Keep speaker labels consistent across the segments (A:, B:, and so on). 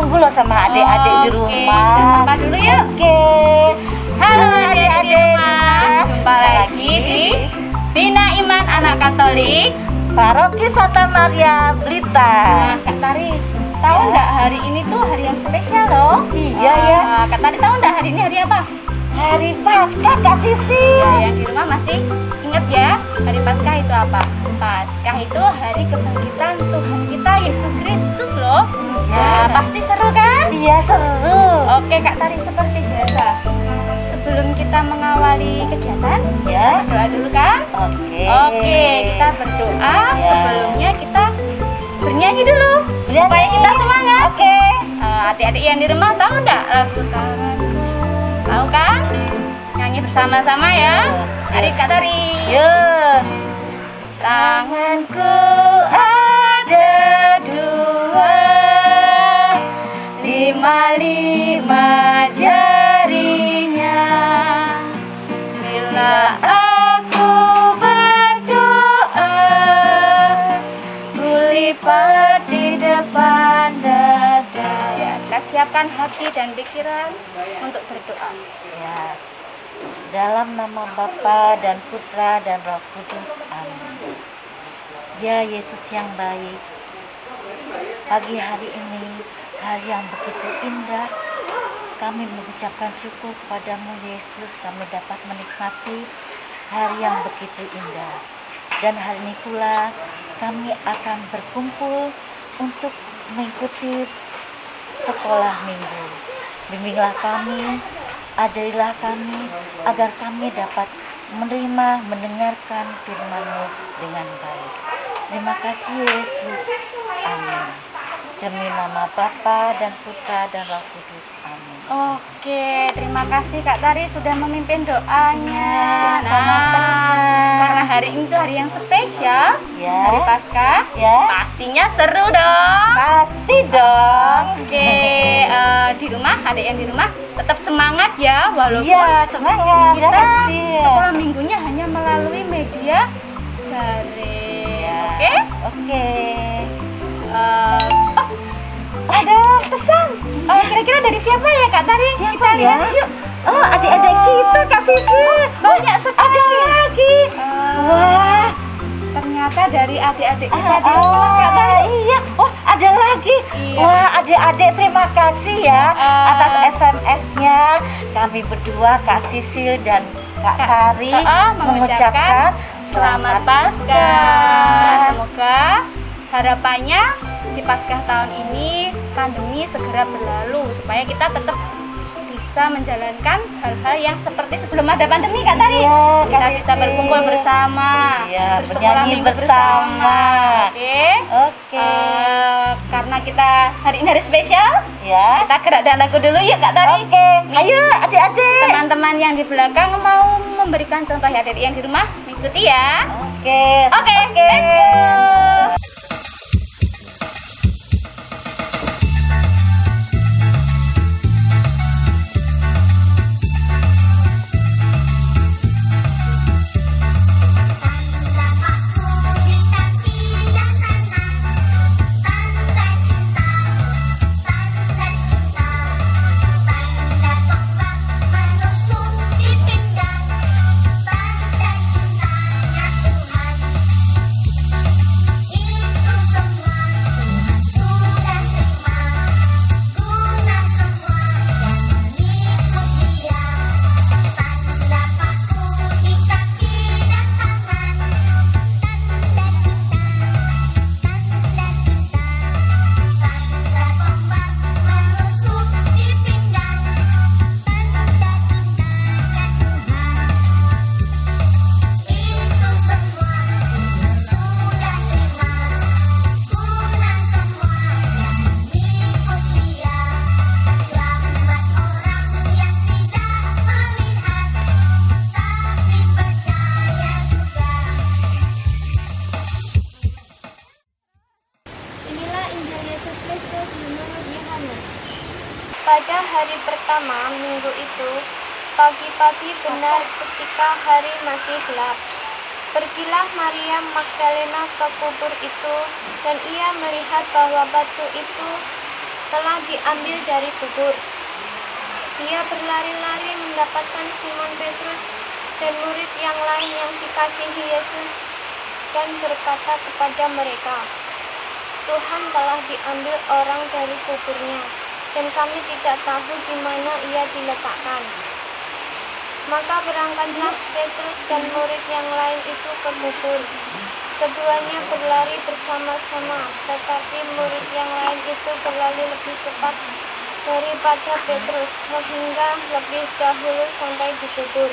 A: nunggu loh sama adik-adik di rumah.
B: Kita sapa dulu yuk.
A: Oke. Halo adik-adik.
B: Jumpa lagi di Bina Iman Anak Katolik
A: Paroki Santa Maria Blitar.
B: Nah, Kak Tari, tahu nggak hari ini tuh hari yang spesial loh?
A: Iya ya.
B: Kak Tari tahu nggak hari ini hari apa?
A: Hari Paskah Kak Sisi.
B: Ya, yang di rumah masih ingat ya, hari Paskah itu apa? Paskah itu hari kebangkitan Tuhan kita Yesus Kristus loh. Ya, pasti seru kan?
A: Iya seru.
B: Oke Kak Tari, seperti biasa, sebelum kita mengawali kegiatan,
A: Ya.
B: berdoa dulu kan? Oke, kita berdoa.
A: Ya.
B: Sebelumnya kita bernyanyi dulu
A: Bernyanyi.
B: supaya kita semangat.
A: Oke.
B: Adik-adik yang di rumah tahu nggak lagu tanganku? Tahu kan? Nyanyi bersama-sama ya. Mari Kak Tari.
A: Yuk.
B: Tanganku ada dua, lima jarinya. Bila aku berdoa, kulipat di depan dada. Ya, kita siapkan hati dan pikiran untuk berdoa.
A: Ya. Dalam nama Bapa dan Putra dan Roh Kudus. Amin. Ya Yesus yang baik, pagi hari ini hari yang begitu indah, kami mengucapkan syukur kepadamu Yesus, kami dapat menikmati hari yang begitu indah. Dan hari ini pula kami akan berkumpul untuk mengikuti sekolah minggu. Bimbinglah kami, ajarilah kami, agar kami dapat menerima, mendengarkan firman-Mu dengan baik. Terima kasih Yesus. Amin. Demi nama Bapa dan Putra dan Roh Kudus. Amin.
B: Oke, terima kasih Kak Tari sudah memimpin doanya.
A: Sama-sama.
B: Karena hari ini tuh hari yang spesial,
A: Ya.
B: hari Paskah,
A: Ya.
B: pastinya seru dong.
A: Pasti dong.
B: Oke, di rumah, adik yang di rumah tetap semangat ya, walaupun
A: Iya, semangat.
B: kita
A: Makasih.
B: sekolah minggunya hanya melalui media daring.
A: Ya.
B: Oke?
A: Oke.
B: Ada pesan. Kira-kira dari siapa ya Kak Tari?
A: Siapa
B: Kita
A: ya?
B: lihat yuk.
A: Oh, adik-adik kita Kak Sisi.
B: Banyak sekali.
A: Ada lagi. Wah.
B: Ternyata dari adik-adik kita
A: Ah,
B: di rumah Kak Tari.
A: iya. Oh, ada lagi.
B: Iya.
A: Wah, adik-adik terima kasih ya
B: Ah.
A: atas SMS-nya. Kami berdua Kak Sisil dan Kak Tari
B: mengucapkan Selamat Paskah. Semoga harapannya di Paskah tahun ini pandemi segera berlalu supaya kita tetap bisa menjalankan hal-hal yang seperti sebelum ada pandemi Kak Tari.
A: Iya,
B: Kita
A: Kak
B: bisa
A: Sisi.
B: berkumpul bersama,
A: Iya,
B: bersekolah
A: bernyanyi
B: minggu
A: bersama.
B: Oke.
A: Oke.
B: Karena kita hari ini hari spesial,
A: Ya.
B: kita gerak dan lagu dulu yuk Kak Tari.
A: Oke. Ayo adik-adik.
B: Teman-teman yang di belakang mau memberikan contoh ya, adik yang di rumah mengikuti ya.
A: Oke.
B: Oke, let's go.
C: Pada hari pertama minggu itu, pagi-pagi benar ketika hari masih gelap, pergilah Maria Magdalena ke kubur itu, dan ia melihat bahwa batu itu telah diambil dari kubur. Ia berlari-lari mendapatkan Simon Petrus dan murid yang lain yang dikasihi Yesus dan berkata kepada mereka, "Tuhan telah diambil orang dari kuburnya, dan kami tidak tahu di mana ia diletakkan." Maka berangkatlah Petrus dan murid yang lain itu ke kubur. Keduanya berlari bersama-sama, tetapi murid yang lain itu berlari lebih cepat daripada Petrus, sehingga lebih dahulu sampai di kubur.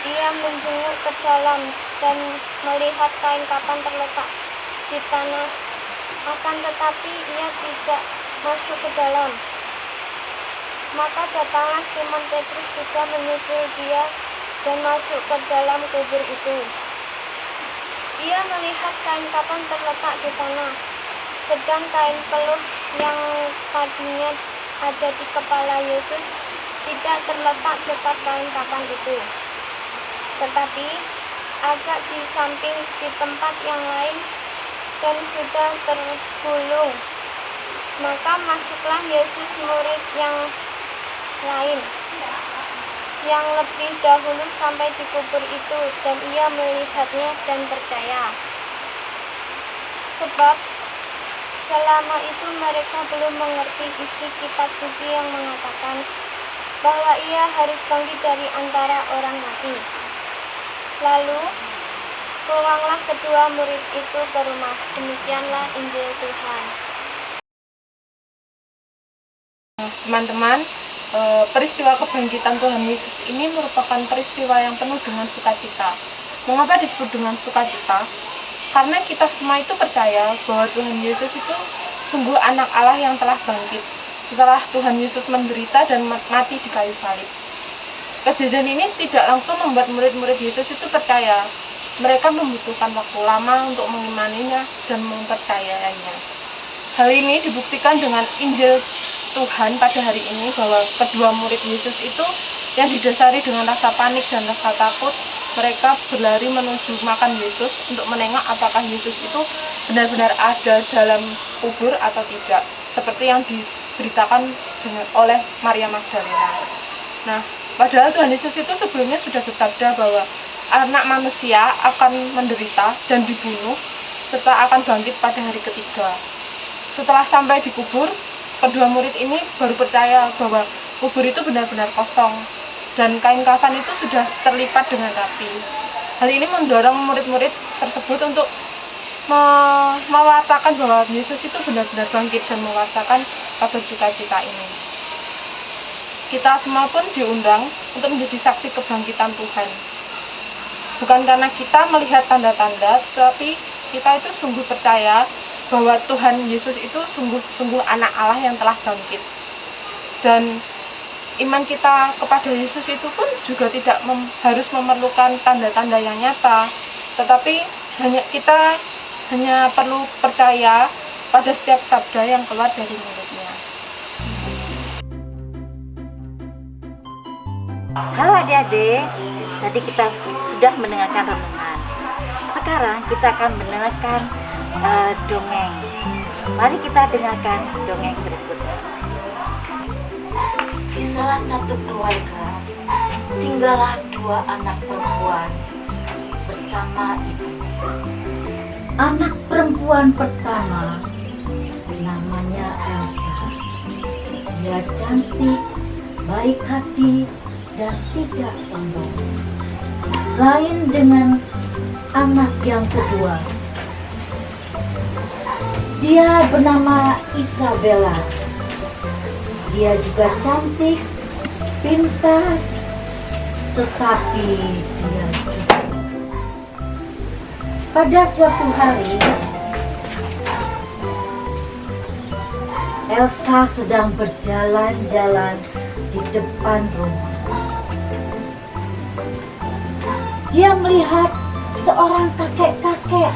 C: Ia menjenguk ke dalam dan melihat kain kapan terletak di tanah, akan tetapi ia tidak masuk ke dalam. Maka datanglah Simon Petrus juga menyusul dia dan masuk ke dalam kubur itu. Ia melihat kain kapan terletak di tanah, sedang kain peluh yang tadinya ada di kepala Yesus tidak terletak dekat kain kapan itu, tetapi agak di samping di tempat yang lain dan sudah tergulung. Maka masuklah Yesus murid yang lain yang lebih dahulu sampai di kubur itu, dan ia melihatnya dan percaya. Sebab selama itu mereka belum mengerti isi kitab suci yang mengatakan bahwa ia harus bangkit dari antara orang mati. Lalu pulanglah kedua murid itu ke rumah. Demikianlah Injil Tuhan.
D: Teman-teman, peristiwa kebangkitan Tuhan Yesus ini merupakan peristiwa yang penuh dengan sukacita. Mengapa disebut dengan sukacita? Karena kita semua itu percaya bahwa Tuhan Yesus itu sungguh anak Allah yang telah bangkit setelah Tuhan Yesus menderita dan mati di kayu salib. Kejadian ini tidak langsung membuat murid-murid Yesus itu percaya. Mereka membutuhkan waktu lama untuk mengimaninya dan mempercayainya. Hal ini dibuktikan dengan Injil Tuhan pada hari ini, bahwa kedua murid Yesus itu yang didasari dengan rasa panik dan rasa takut, mereka berlari menuju makam Yesus untuk menengok apakah Yesus itu benar-benar ada dalam kubur atau tidak, seperti yang diberitakan oleh Maria Magdalena. Nah, padahal Tuhan Yesus itu sebelumnya sudah bersabda bahwa anak manusia akan menderita dan dibunuh serta akan bangkit pada hari ketiga. Setelah sampai di kubur, kedua murid ini baru percaya bahwa kubur itu benar-benar kosong dan kain kafan itu sudah terlipat dengan rapi. Hal ini mendorong murid-murid tersebut untuk mewartakan bahwa Yesus itu benar-benar bangkit dan mewartakan kabar sukacita ini. Kita semua pun diundang untuk menjadi saksi kebangkitan Tuhan. Bukan karena kita melihat tanda-tanda, tetapi kita itu sungguh percaya bahwa Tuhan Yesus itu sungguh-sungguh anak Allah yang telah bangkit. Dan iman kita kepada Yesus itu pun juga tidak harus memerlukan tanda-tanda yang nyata, tetapi kita hanya perlu percaya pada setiap sabda yang keluar dari mulutnya.
A: Halo adik-adik, tadi kita sudah mendengarkan renungan. Sekarang kita akan mendengarkan dongeng. Mari kita dengarkan dongeng berikutnya. Di salah satu keluarga tinggallah dua anak perempuan bersama ibunya. Anak perempuan pertama namanya Elsa. Dia cantik, baik hati, dan tidak sombong. Lain dengan anak yang kedua. Dia bernama Isabella. Dia juga cantik, pintar, tetapi dia juga. Pada suatu hari, Elsa sedang berjalan-jalan di depan rumah. Dia melihat seorang kakek-kakek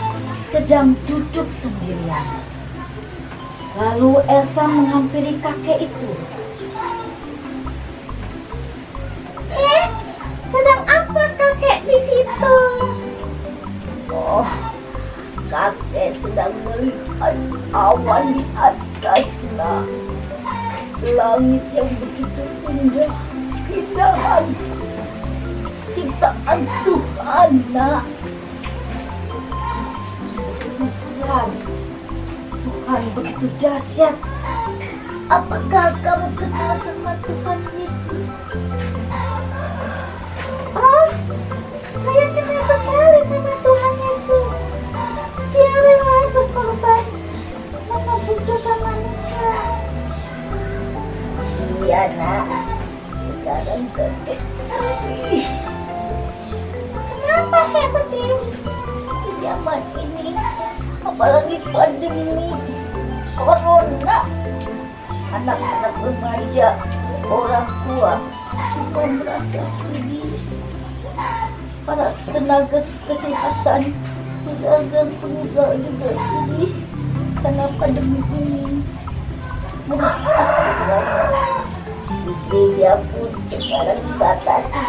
A: sedang duduk sendirian. Lalu Elsa menghampiri kakek itu. Sedang apa kakek di situ? Oh, kakek sedang melihat awan di atas. ataslah langit yang begitu indah, keindahan ciptaan Tuhan, nak. Sungguh besar, Tuhan begitu dahsyat. Apakah kamu kenal sama Tuhan Yesus? Oh, saya kenal sekali sama Tuhan Yesus. Dia rela berkorban menebus dosa manusia. Iya, nak. Sekarang kakek sedih. Kenapa kakek sedih? Di zaman ini, apalagi pandemi corona, anak-anak remaja, orang tua semua merasa sedih. Para tenaga kesehatan, pedagang, pengusaha juga sedih karena pandemi ini. Maaf semuanya. Di gereja pun sekarang dibatasi.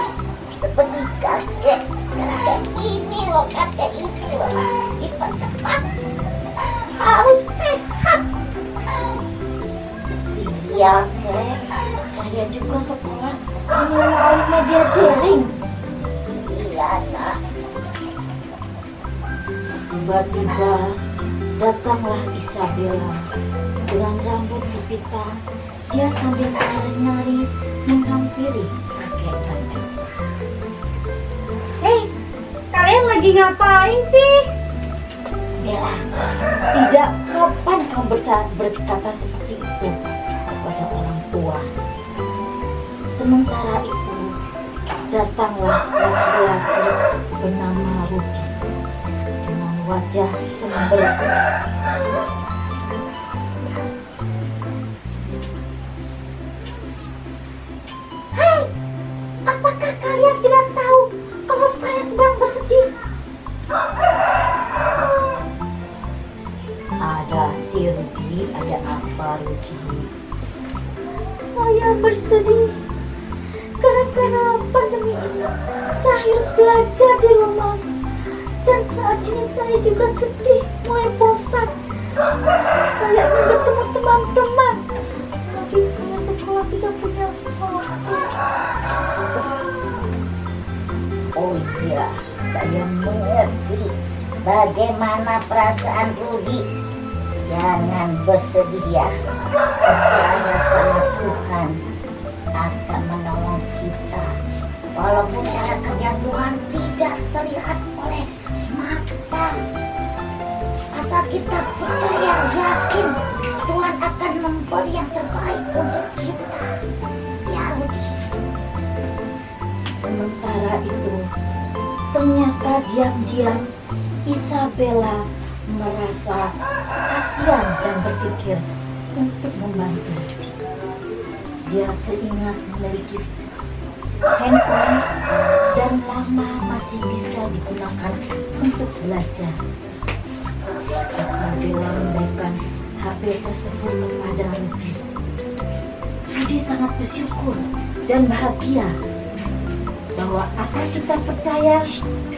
A: Seperti kakek ini loh, kita cepat harus sehat. Iya, kek. Saya juga sekolah melalui media daring. Iya, nak. Tiba-tiba datanglah Isabella dengan rambut kepitan. Dia sambil menari-nari menghampiri kakek dan Elsa.
C: Hei, kalian lagi ngapain sih?
A: Bella, tidak sopan kamu berkata seperti itu kepada orang tua. Sementara itu, datanglah laki-laki bernama Rudi dengan wajah semberat. Hai, apakah kalian tidak tahu kalau saya sedang bersedih? Ada si Rudi, ada apa Rudi? Saya bersedih gara-gara pandemi ini. Saya harus belajar di rumah. Dan saat ini saya juga sedih, mulai bosan. Saya ingin bertemu teman-teman. Lagi saya sekolah tidak punya waktu. Oh iya, saya mengerti bagaimana perasaan Rudi. Jangan bersedih ya. Percaya sama Tuhan akan menolong kita. Walaupun cara kerja Tuhan tidak terlihat oleh mata. Asal kita percaya, yakin Tuhan akan memberi yang terbaik untuk kita. Ya, Rudi. Sementara itu, ternyata diam-diam Isabella merasa kasihan dan berpikir untuk membantu Rudi. Dia teringat memiliki handphone dan lama masih bisa digunakan untuk belajar. Isabella memberikan HP tersebut kepada Rudi. Rudi sangat bersyukur dan bahagia bahwa asal kita percaya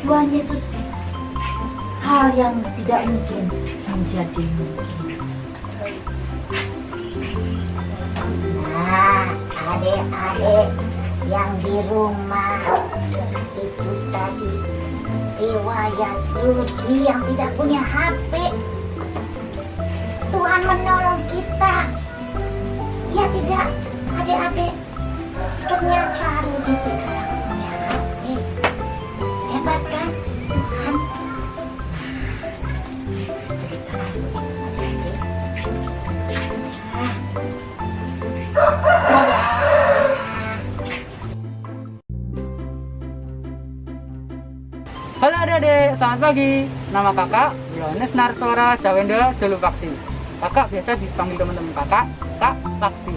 A: Tuhan Yesus, hal yang tidak mungkin menjadi mungkin. Nah, adik-adik yang di rumah, itu tadi riwayat Rudi yang tidak punya HP. Tuhan menolong kita. Ya tidak, adik-adik? Ternyata Rudi sekarang punya HP. Hebat kan? Tuhan.
E: Halo adik-adik, selamat pagi. Nama kakak Yohanes Narswara Jawenda Jolupaksi. Kakak biasa dipanggil teman-teman kakak, Kak Paksi.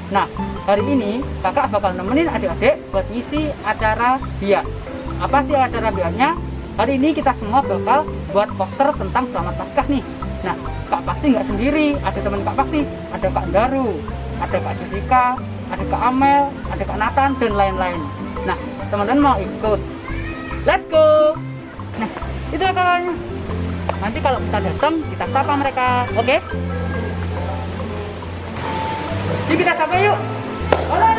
E: Nah, hari ini kakak bakal nemenin adik-adik buat ngisi acara biak. Apa sih acara biaknya? Hari ini kita semua bakal buat poster tentang Selamat Paskah nih. Nah, Kak Paksi nggak sendiri, ada teman Kak Paksi, ada Kak Daru, ada Kak Jessica, ada Kak Amel, ada Kak Nathan, dan lain-lain. Nah, teman-teman mau ikut? Let's go! Nah, itu kakaknya. Nanti kalau kita datang, kita sapa mereka, oke? Yuk kita sapa yuk. Oleh.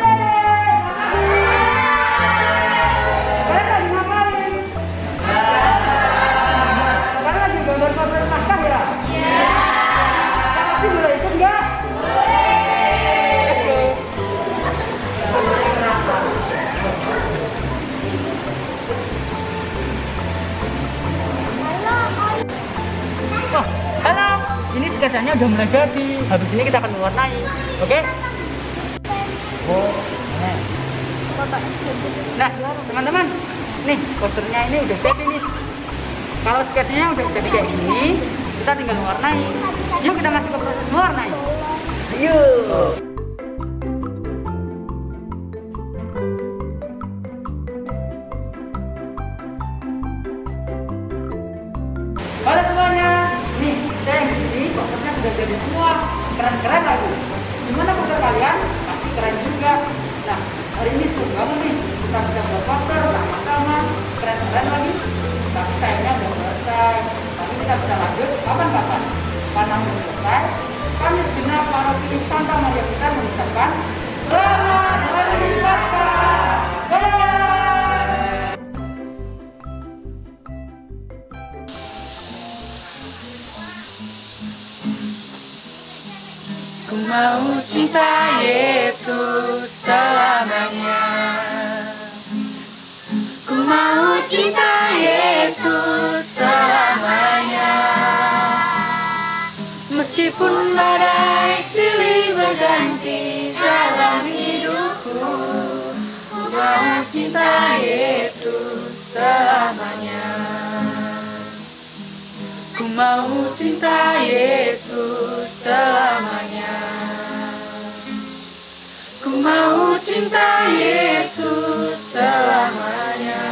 E: Kalian lagi ngapain? Kalian lagi gambar-gambar Paskah ya? Iya. Tapi boleh ikut nggak? Oh, halo. Ini sketsanya udah mulai jadi. Habis ini kita akan mewarnai. Oke? Nah, teman-teman. Nih, posternya ini udah jadi nih. Kalau sketsanya udah jadi kayak gini, kita tinggal mewarnai. Yuk kita masuk ke proses mewarnai. Yuk. Halo semuanya, nih saya yang di sini posternya sudah jadi semua, keren-keren aku. Gimana poster kalian? Pasti keren juga. Nah, hari ini seru banget nih, kita bisa buat poster sama-sama, keren-keren lagi. Tapi sayangnya belum selesai. Tapi kita bisa lanjut kapan-kapan. Karena belum selesai, kami segenap paroki Santa Maria Besar mengucapkan Selamat Hari Paskah. Dadah! Ku mau cinta Yesus selamanya. Ku mau cinta Yesus selamanya. Meskipun badai silih berganti dalam hidupku, ku mau cinta Yesus selamanya. Ku mau cinta Yesus selamanya. Ku mau cinta Yesus selamanya.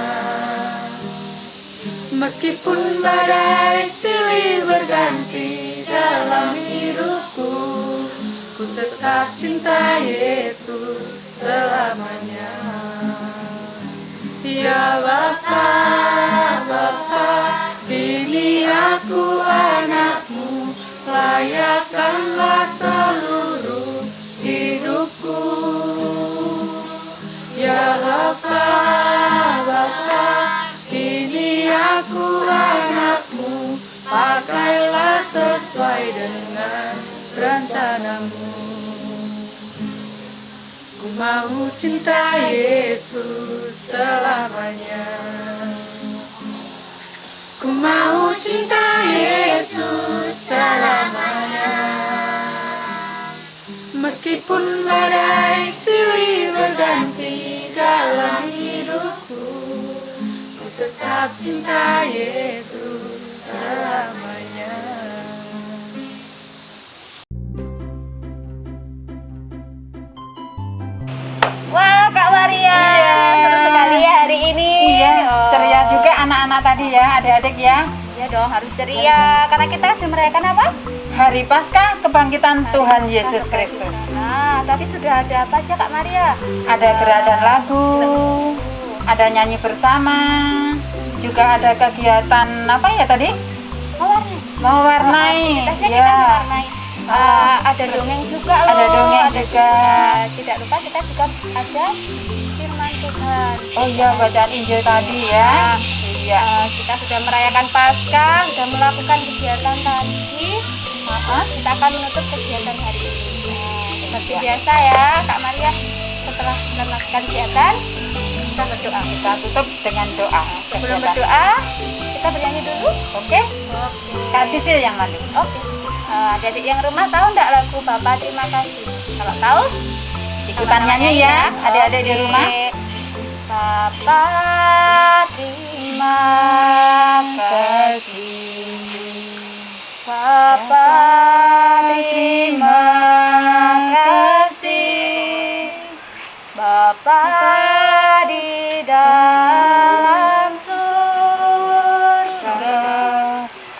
E: Meskipun badai silih berganti dalam hidupku, ku tetap cinta Yesus selamanya. Ya Bapa, Bapa, ini aku anakmu, layakkanlah seluruh hidupku. Ya Bapa, Bapa, ini aku anakmu, pakailah sesuai dengan rencanamu. Ku mau cinta Yesus selamanya. Ku mau cinta Yesus selamanya. Meskipun badai silih berganti dalam hidupku, ku tetap cinta Yesus selamanya.
B: Wah, Kak Maria, seru sekali ya hari ini.
A: Iya, ceria juga anak-anak tadi ya, adik-adik ya.
B: Ya dong, harus ceria. Karena kita sedang merayakan apa?
A: Hari Paskah kebangkitan Tuhan Yesus Kristus.
B: Nah, tadi sudah ada apa aja Kak Maria?
A: Ada gerakan lagu, ada nyanyi bersama, juga ada kegiatan apa ya tadi? Mewarnai.
B: Kita
A: Ya.
B: mewarnai. Ada dongeng juga loh.
A: Ada dongeng juga.
B: Tidak lupa kita juga ada firman Tuhan.
A: Oh iya, bacaan Injil tadi ya. Iya.
B: Kita sudah merayakan Paskah, sudah melakukan kegiatan tadi. Kita akan menutup kegiatan hari ini. Seperti biasa ya, Kak Maria. Setelah melakukan kegiatan, kita berdoa.
A: Kita tutup dengan doa.
B: Sebelum
A: Kegiatan.
B: berdoa, kita bernyanyi dulu.
A: Oke? Kak Sisil yang mana?
B: Oke. Adik-adik yang rumah tahu enggak lagu Bapa Terima Kasih? Kalau tahu,
A: Ikutan nyanyi ya, adik-adik di rumah.
B: Bapa terima kasih, Bapa terima kasih, Bapa di dalam surga,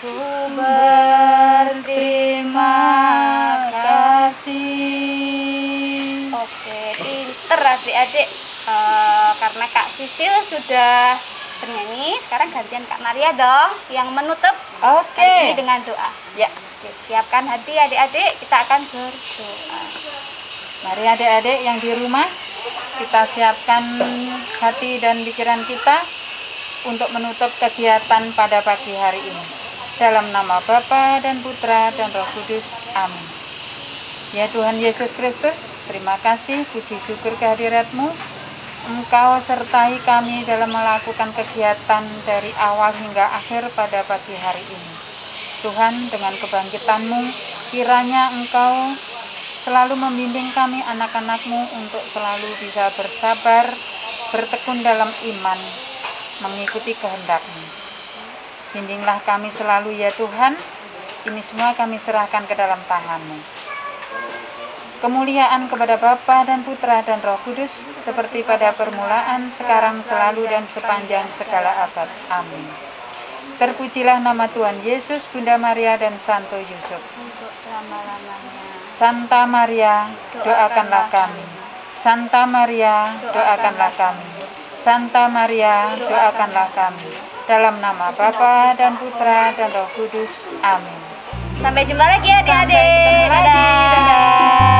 B: ku berterima kasih. Oke, pinter adik-adik. Karena Kak Sisil sudah bernyanyi, sekarang gantian Kak Maria dong yang menutup
A: Oke.
B: hari ini dengan doa.
A: Ya.
B: Oke, siapkan hati adik-adik, kita akan berdoa.
F: Mari adik-adik yang di rumah, kita siapkan hati dan pikiran kita untuk menutup kegiatan pada pagi hari ini. Dalam nama Bapa dan Putra dan Roh Kudus. Amin. Ya Tuhan Yesus Kristus, terima kasih, puji syukur kehadirat-Mu. Engkau sertai kami dalam melakukan kegiatan dari awal hingga akhir pada pagi hari ini. Tuhan, dengan kebangkitan-Mu, kiranya Engkau selalu membimbing kami anak-anak-Mu untuk selalu bisa bersabar, bertekun dalam iman, mengikuti kehendak-Mu. Bimbinglah kami selalu ya Tuhan, ini semua kami serahkan ke dalam tangan-Mu. Kemuliaan kepada Bapa dan Putra dan Roh Kudus, seperti pada permulaan, sekarang, selalu, dan sepanjang segala abad. Amin. Terpujilah nama Tuhan Yesus, Bunda Maria, dan Santo Yusuf.
B: Untuk selama-lamanya.
F: Santa Maria, doakanlah kami. Santa Maria, doakanlah kami. Santa Maria, doakanlah kami. Dalam nama Bapa dan Putra dan Roh Kudus. Amin.
B: Sampai jumpa lagi adik-adik.
F: Sampai ketemu lagi. Dadah.